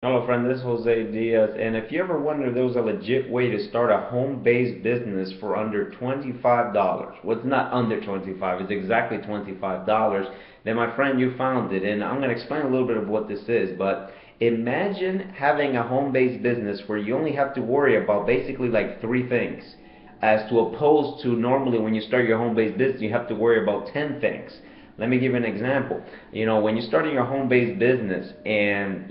Hello friend, this is Jose Diaz, and if you ever wonder if there was a legit way to start a home-based business for under $25, well, it's not under 25, it's exactly $25, then my friend, you found it, and I'm going to explain a little bit of what this is, but imagine having a home-based business where you only have to worry about basically like three things, as to opposed to normally when you start your home-based business, you have to worry about 10 things. Let me give you an example. When you're starting your home-based business, and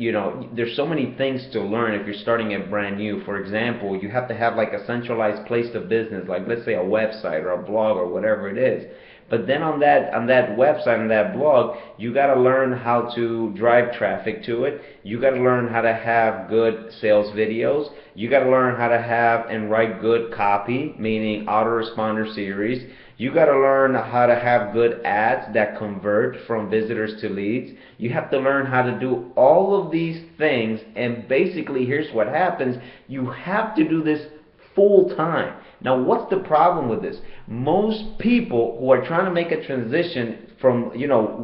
there's so many things to learn if you're starting it brand new. For example, you have to have like a centralized place of business, like let's say a website or a blog or whatever it is. But then on that website, on that blog, you got to learn how to drive traffic to it. You got to learn how to have good sales videos. You got to learn how to have and write good copy, meaning autoresponder series. You got to learn how to have good ads that convert from visitors to leads. You have to learn how to do all of these things, and basically here's what happens. You have to do this full time. Now, what's the problem with this? Most people who are trying to make a transition from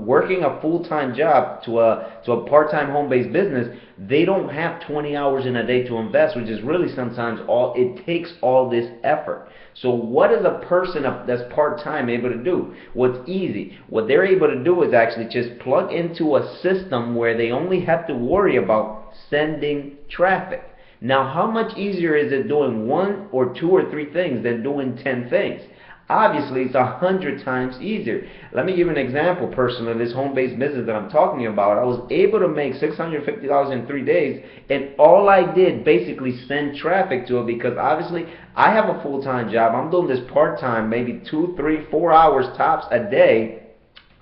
working a full-time job to a part-time home-based business, they don't have 20 hours in a day to invest, which is really sometimes all it takes, all this effort. So what is a person that's part-time able to do? What's easy? What they're able to do is actually just plug into a system where they only have to worry about sending traffic. Now, how much easier is it doing one or two or three things than doing 10 things? Obviously, it's 100 times easier. Let me give you an example personally. This home-based business that I'm talking about, I was able to make $650 in 3 days, and all I did basically send traffic to it because obviously I have a full-time job. I'm doing this part-time, maybe 2, 3, 4 hours tops a day.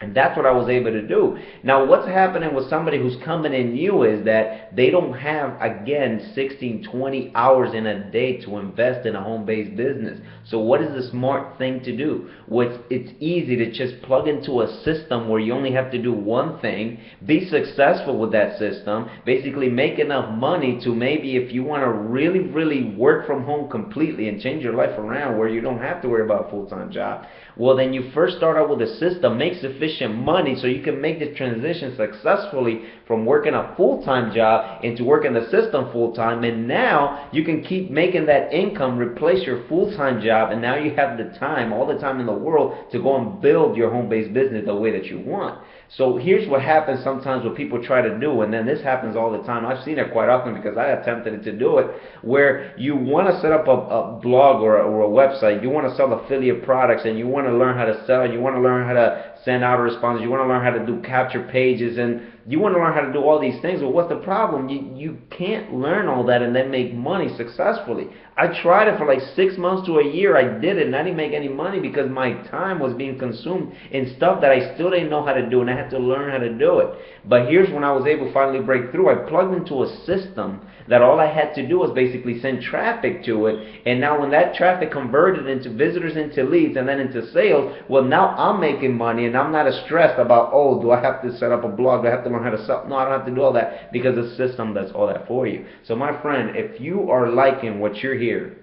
And that's what I was able to do. Now, what's happening with somebody who's coming in new is that they don't have, again, 16, 20 hours in a day to invest in a home-based business. So what is the smart thing to do? Well, it's easy to just plug into a system where you only have to do one thing, be successful with that system, basically make enough money to maybe if you want to really, really work from home completely and change your life around where you don't have to worry about a full-time job, well, then you first start out with a system, make sufficient money so you can make the transition successfully from working a full-time job into working the system full-time, and now you can keep making that income replace your full-time job, and now you have the time, all the time in the world, to go and build your home-based business the way that you want. So here's what happens sometimes what people try to do, and then this happens all the time. I've seen it quite often because I attempted to do it, where you want to set up a blog or a website, you want to sell affiliate products, and you want to learn how to sell, and you want to learn how to send out responses, you want to learn how to do capture pages, and you want to learn how to do all these things. But what's the problem? You can't learn all that and then make money successfully. I tried it for like 6 months to a year. I did it and I didn't make any money because my time was being consumed in stuff that I still didn't know how to do, and I had to learn how to do it. But here's when I was able to finally break through. I plugged into a system that all I had to do was basically send traffic to it, and now when that traffic converted into visitors, into leads, and then into sales, well, now I'm making money and I'm not as stressed about, oh, do I have to set up a blog, do I have to learn how to sell? No, I don't have to do all that because the system does all that for you. So my friend, if you are liking what you're here,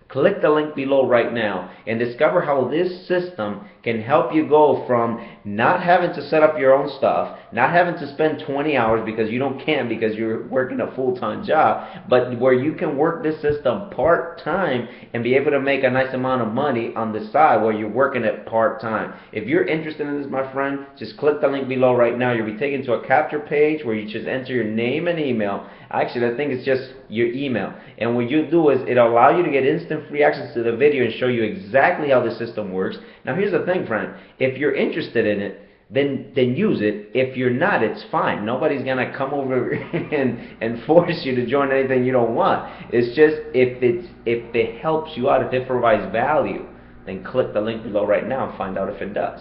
click the link below right now and discover how this system can help you go from not having to set up your own stuff, not having to spend 20 hours because you don't can because you're working a full-time job, but where you can work this system part-time and be able to make a nice amount of money on the side while you're working it part-time. If you're interested in this, my friend, just click the link below right now. You'll be taken to a capture page where you just enter your name and email. Actually, I think it's just your email. And what you do is it'll allow you to get instant free access to the video and show you exactly how the system works. Now, here's the thing, friend. If you're interested in it, then use it. If you're not, it's fine. Nobody's gonna come over and force you to join anything you don't want. It's just if it helps you out, if it provides value, then click the link below right now and find out if it does.